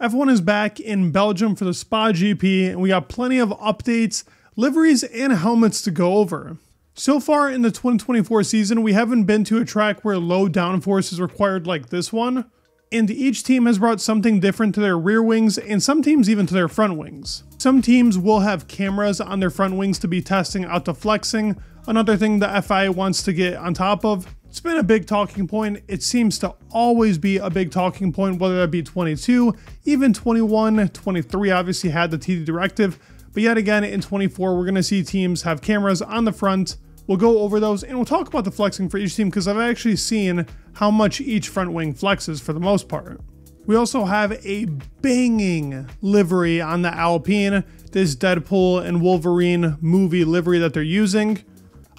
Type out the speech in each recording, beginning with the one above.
F1 is back in Belgium for the Spa GP, and we got plenty of updates, liveries, and helmets to go over. So far in the 2024 season, we haven't been to a track where low downforce is required like this one, and each team has brought something different to their rear wings, and some teams even to their front wings. Some teams will have cameras on their front wings to be testing out the flexing, another thing the FIA wants to get on top of. It's been a big talking point. It seems to always be a big talking point, whether that be 22, even 21, 23 obviously had the TD directive, but yet again in 24 we're going to see teams have cameras on the front. We'll go over those and we'll talk about the flexing for each team because I've actually seen how much each front wing flexes for the most part. We also have a banging livery on the Alpine, this Deadpool and Wolverine movie livery that they're using.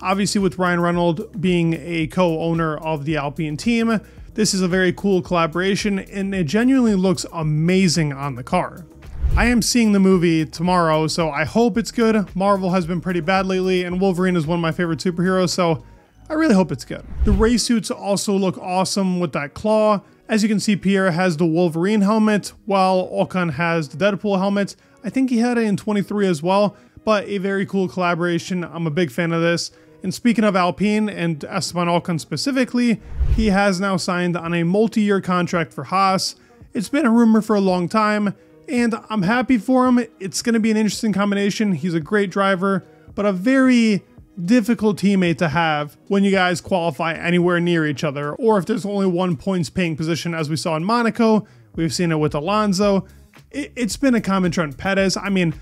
Obviously with Ryan Reynolds being a co-owner of the Alpine team, this is a very cool collaboration and it genuinely looks amazing on the car. I am seeing the movie tomorrow, so I hope it's good. Marvel has been pretty bad lately and Wolverine is one of my favorite superheroes, so I really hope it's good. The race suits also look awesome with that claw. As you can see, Pierre has the Wolverine helmet while Ocon has the Deadpool helmet. I think he had it in 23 as well, but a very cool collaboration. I'm a big fan of this. And speaking of Alpine and Esteban Ocon specifically, he has now signed on a multi-year contract for Haas. It's been a rumor for a long time, and I'm happy for him. It's going to be an interesting combination. He's a great driver, but a very difficult teammate to have when you guys qualify anywhere near each other, or if there's only one points paying position as we saw in Monaco. We've seen it with Alonso. It's been a common trend. Perez, I mean,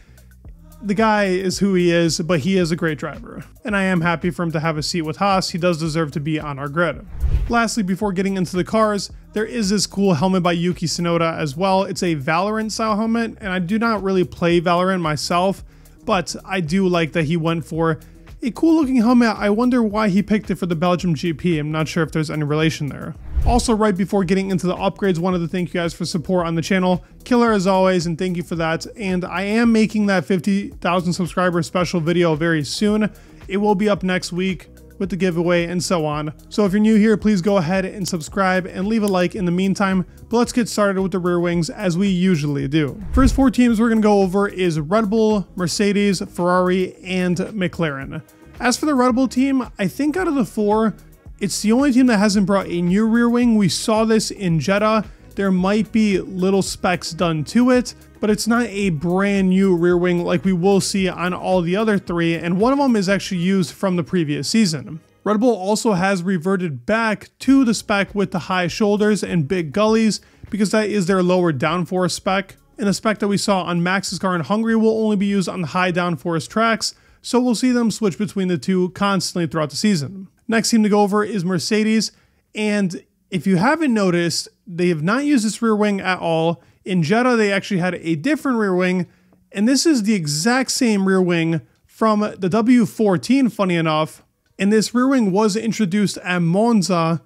the guy is who he is, but he is a great driver, and I am happy for him to have a seat with Haas. He does deserve to be on our grid. Lastly, before getting into the cars, there is this cool helmet by Yuki Tsunoda as well. It's a Valorant style helmet, and I do not really play Valorant myself, but I do like that he went for a cool looking helmet. I wonder why he picked it for the Belgium GP. I'm not sure if there's any relation there. Also, right before getting into the upgrades, wanted to thank you guys for support on the channel. Killer as always, and thank you for that. And I am making that 50,000 subscriber special video very soon. It will be up next week with the giveaway and so on. So if you're new here, please go ahead and subscribe and leave a like in the meantime. But let's get started with the rear wings as we usually do. First four teams we're going to go over is Red Bull, Mercedes, Ferrari, and McLaren. As for the Red Bull team, I think out of the four, it's the only team that hasn't brought a new rear wing. We saw this in Jeddah. There might be little specs done to it, but it's not a brand new rear wing like we will see on all the other three, and one of them is actually used from the previous season. Red Bull also has reverted back to the spec with the high shoulders and big gullies because that is their lower downforce spec, and the spec that we saw on Max's car in Hungary will only be used on the high downforce tracks, so we'll see them switch between the two constantly throughout the season. Next team to go over is Mercedes, and if you haven't noticed, they have not used this rear wing at all. In Jeddah, they actually had a different rear wing, and this is the exact same rear wing from the W14, funny enough, and this rear wing was introduced at Monza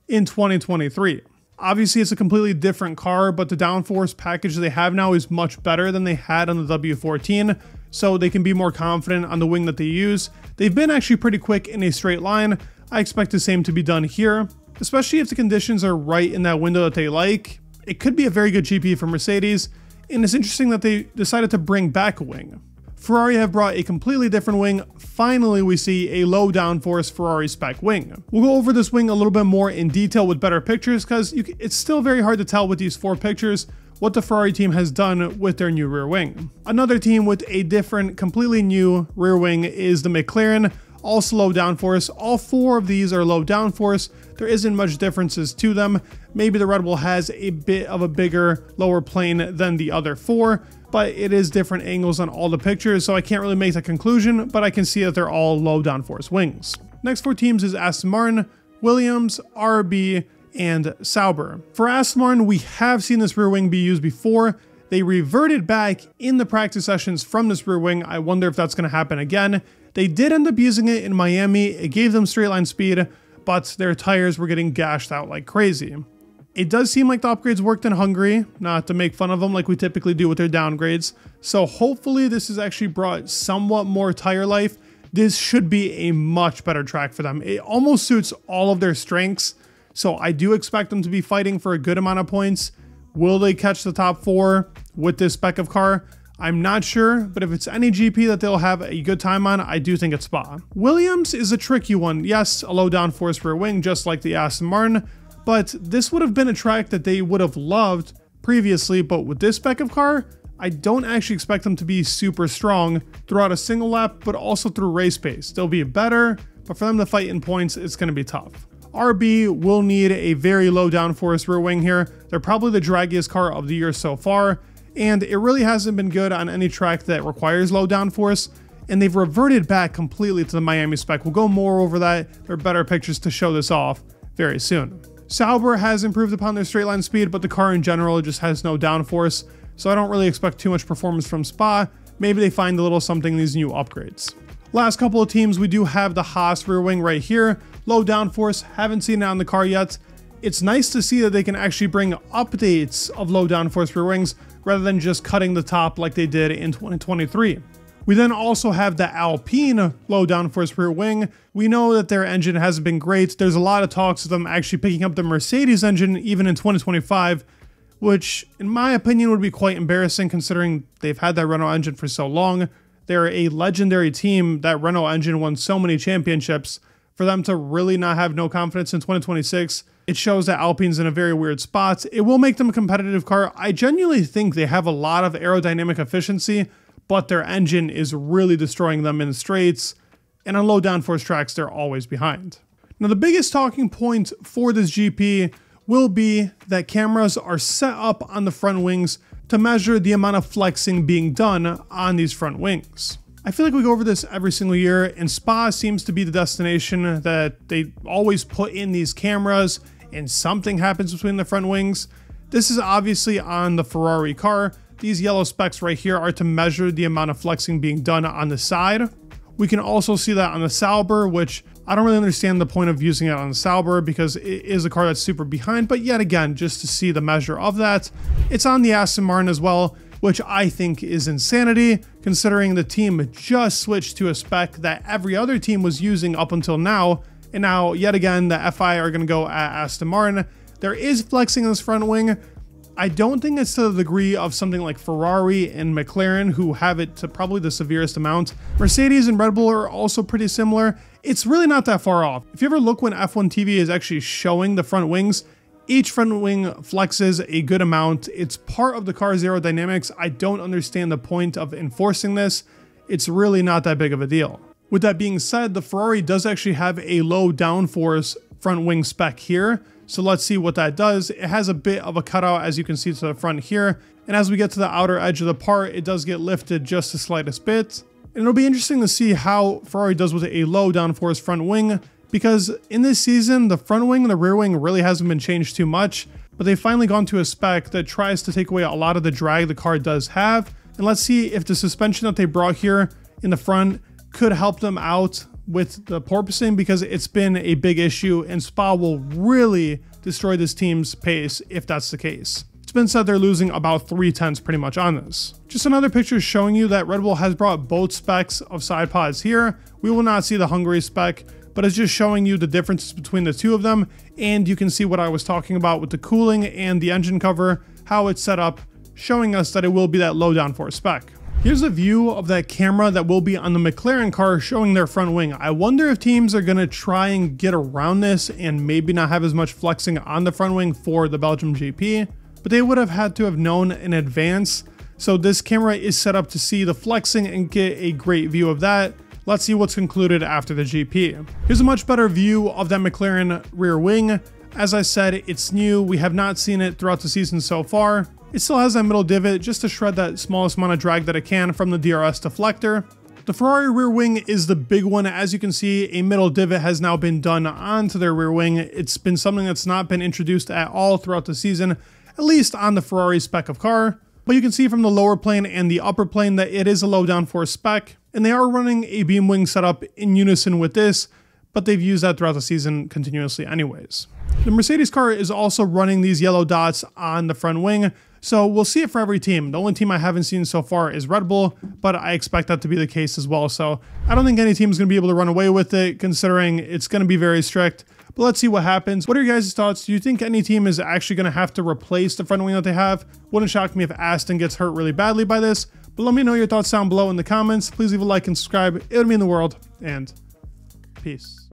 in 2023. Obviously, it's a completely different car, but the downforce package they have now is much better than they had on the W14, so they can be more confident on the wing that they use. They've been actually pretty quick in a straight line. I expect the same to be done here, especially if the conditions are right in that window that they like. It could be a very good GP for Mercedes, and it's interesting that they decided to bring back a wing. Ferrari have brought a completely different wing. Finally, we see a low downforce Ferrari spec wing. We'll go over this wing a little bit more in detail with better pictures because it's still very hard to tell with these four pictures what the Ferrari team has done with their new rear wing. Another team with a different, completely new rear wing is the McLaren, also low downforce. All four of these are low downforce. There isn't much differences to them. Maybe the Red Bull has a bit of a bigger lower plane than the other four, but it is different angles on all the pictures, so I can't really make that conclusion, but I can see that they're all low downforce wings. Next four teams is Aston Martin, Williams, RB, and Sauber. For Aston Martin, we have seen this rear wing be used before. They reverted back in the practice sessions from this rear wing. I wonder if that's going to happen again. They did end up using it in Miami. It gave them straight line speed, but their tires were getting gashed out like crazy. It does seem like the upgrades worked in Hungary, not to make fun of them like we typically do with their downgrades. So hopefully this has actually brought somewhat more tire life. This should be a much better track for them. It almost suits all of their strengths. So I do expect them to be fighting for a good amount of points Will they catch the top 4 with this spec of car? I'm not sure, but if it's any GP that they'll have a good time on, I do think it's Spa. Williams is a tricky one. Yes, a low downforce rear wing, just like the Aston Martin, but this would have been a track that they would have loved previously, but with this spec of car, I don't actually expect them to be super strong throughout a single lap, but also through race pace. They'll be better, but for them to fight in points, it's going to be tough. RB will need a very low downforce rear wing here. They're probably the draggiest car of the year so far, and it really hasn't been good on any track that requires low downforce, and they've reverted back completely to the Miami spec. We'll go more over that. There are better pictures to show this off very soon. Sauber has improved upon their straight line speed, but the car in general just has no downforce, so I don't really expect too much performance from Spa. Maybe they find a little something in these new upgrades. Last couple of teams, we do have the Haas rear wing right here. Low downforce, haven't seen it on the car yet. It's nice to see that they can actually bring updates of low downforce rear wings rather than just cutting the top like they did in 2023. We then also have the Alpine low downforce rear wing. We know that their engine hasn't been great. There's a lot of talks of them actually picking up the Mercedes engine even in 2025, which in my opinion would be quite embarrassing considering they've had that Renault engine for so long. They're a legendary team. That Renault engine won so many championships. For them to really not have no confidence in 2026, it shows that Alpine's in a very weird spot. It will make them a competitive car. I genuinely think they have a lot of aerodynamic efficiency, but their engine is really destroying them in the straights, and on low downforce tracks, they're always behind. Now, the biggest talking point for this GP will be that cameras are set up on the front wings to measure the amount of flexing being done on these front wings. I feel like we go over this every single year, and Spa seems to be the destination that they always put in these cameras and something happens between the front wings. This is obviously on the Ferrari car. These yellow specks right here are to measure the amount of flexing being done on the side. We can also see that on the Sauber, which I don't really understand the point of using it on the Sauber because it is a car that's super behind, but yet again, just to see the measure of that. It's on the Aston Martin as well, which I think is insanity, considering the team just switched to a spec that every other team was using up until now, and now, yet again, the FI are going to go at Aston Martin. There is flexing in this front wing. I don't think it's to the degree of something like Ferrari and McLaren, who have it to probably the severest amount. Mercedes and Red Bull are also pretty similar. It's really not that far off. If you ever look when F1 TV is actually showing the front wings, each front wing flexes a good amount. It's part of the car's aerodynamics. I don't understand the point of enforcing this. It's really not that big of a deal. With that being said, the Ferrari does actually have a low downforce front wing spec here. So let's see what that does. It has a bit of a cutout, as you can see to the front here. And as we get to the outer edge of the part, it does get lifted just the slightest bit. And it'll be interesting to see how Ferrari does with a low downforce front wing, because in this season, the front wing and the rear wing really hasn't been changed too much, but they've finally gone to a spec that tries to take away a lot of the drag the car does have. And let's see if the suspension that they brought here in the front could help them out with the porpoising, because it's been a big issue and Spa will really destroy this team's pace if that's the case. It's been said they're losing about 3/10 pretty much on this. Just another picture showing you that Red Bull has brought both specs of side pods here. We will not see the Hungary spec, but it's just showing you the differences between the two of them, and you can see what I was talking about with the cooling and the engine cover, how it's set up, showing us that it will be that low downforce spec. Here's a view of that camera that will be on the McLaren car showing their front wing. I wonder if teams are going to try and get around this and maybe not have as much flexing on the front wing for the Belgium GP, but they would have had to have known in advance. So this camera is set up to see the flexing and get a great view of that. Let's see what's concluded after the GP. Here's a much better view of that McLaren rear wing. As I said, it's new. We have not seen it throughout the season so far. It still has that middle divot just to shred that smallest amount of drag that it can from the DRS deflector. The Ferrari rear wing is the big one. As you can see, a middle divot has now been done onto their rear wing. It's been something that's not been introduced at all throughout the season, at least on the Ferrari spec of car. But you can see from the lower plane and the upper plane that it is a low downforce spec, and they are running a beam wing setup in unison with this, but they've used that throughout the season continuously anyways. The Mercedes car is also running these yellow dots on the front wing, so we'll see it for every team. The only team I haven't seen so far is Red Bull, but I expect that to be the case as well. So I don't think any team is going to be able to run away with it, considering it's going to be very strict. But let's see what happens. What are your guys' thoughts? Do you think any team is actually going to have to replace the front wing that they have? Wouldn't shock me if Aston gets hurt really badly by this. But let me know your thoughts down below in the comments. Please leave a like and subscribe. It would mean the world. And peace.